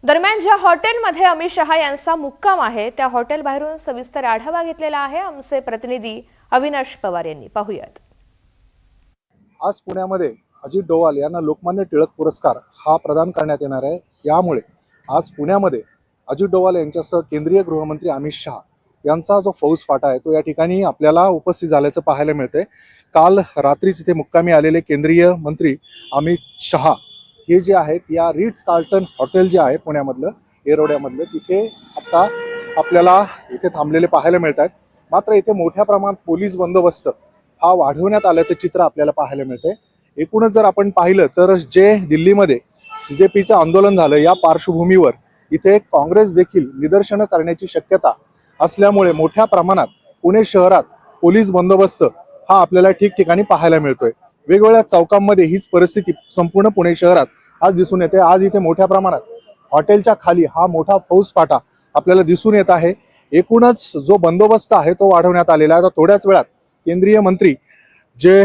दरम्यान ज्या हॉटेलमध्ये अमित शहा यांचा मुक्काम आहे त्या हॉटेल बाहेरून सविस्तर आढावा घेतलेला आहे आमचे प्रतिनिधी अविनाश पवार यांनी। पाहूयात। आज पुण्यामध्ये अजित डोवाल यांना लोकमान्य टिळक पुरस्कार हा प्रदान करण्यात येणार आहे। यामुळे आज पुण्यामध्ये अजित डोवाल यांच्यासह केंद्रीय गृहमंत्री अमित शहा यांचा जो फौज फाटा आहे तो या ठिकाणी आपल्याला उपस्थित झाल्याचं पाहायला मिळते। काल रात्रीच इथे मुक्कामी आलेले केंद्रीय मंत्री अमित शहा हे जे आहेत या रिट्स कार्लटन हॉटेल जे आहे पुण्यामधलं एरोड्यामधलं तिथे आता आपल्याला इथे थांबलेले पाहायला मिळत आहेत। मात्र इथे मोठ्या प्रमाणात पोलीस बंदोबस्त हा वाढवण्यात आल्याचं चित्र आपल्याला पाहायला मिळते। एकूणच जर आपण पाहिलं तर जे दिल्लीमध्ये CJPचं आंदोलन झालं या पार्श्वभूमीवर इथे काँग्रेस देखील निदर्शनं करण्याची शक्यता असल्यामुळे मोठ्या प्रमाणात पुणे शहरात पोलीस बंदोबस्त हा आपल्याला ठिकठिकाणी पाहायला मिळतोय। वेगवेगळ्या चौकांमध्ये हीच परिस्थिती संपूर्ण पुणे शहरात आज दिसून येते। आज इथे मोठ्या प्रमाणात हॉटेलच्या खाली हा मोठा फौज फाटा आपल्याला दिसून येत आहे। एकूणच जो बंदोबस्त आहे तो वाढवण्यात आलेला आहे। थोड्याच वेळात केंद्रीय मंत्री जे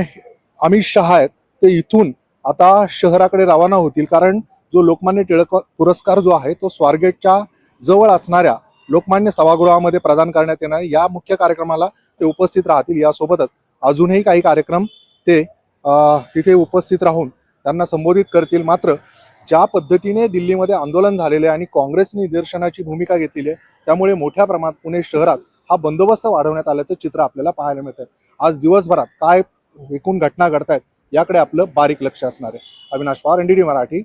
अमित शहा आहेत ते इथून आता शहराकडे रवाना होतील, कारण जो लोकमान्य टिळक पुरस्कार जो आहे तो स्वारगेटच्या जवळ असणाऱ्या लोकमान्य सभागृहामध्ये प्रदान करण्यात येणार। या मुख्य कार्यक्रमाला ते उपस्थित राहतील। यासोबतच अजूनही काही कार्यक्रम ते तिथे उपस्थित राहून त्यांना संबोधित करतील। मात्र ज्या पद्धतीने दिल्लीमध्ये आंदोलन झालेले आणि काँग्रेसने निदर्शनाची भूमिका घेतलेली आहे त्यामुळे मोठ्या प्रमाणात पुणे शहरात हा बंदोबस्त वाढवण्यात आल्याचं चित्र आपल्याला पाहायला मिळतं। आज दिवसभरात काय एकूण घटना घडतायत याकडे आपलं बारीक लक्ष असणार आहे। अविनाश पवार, NDTV मराठी।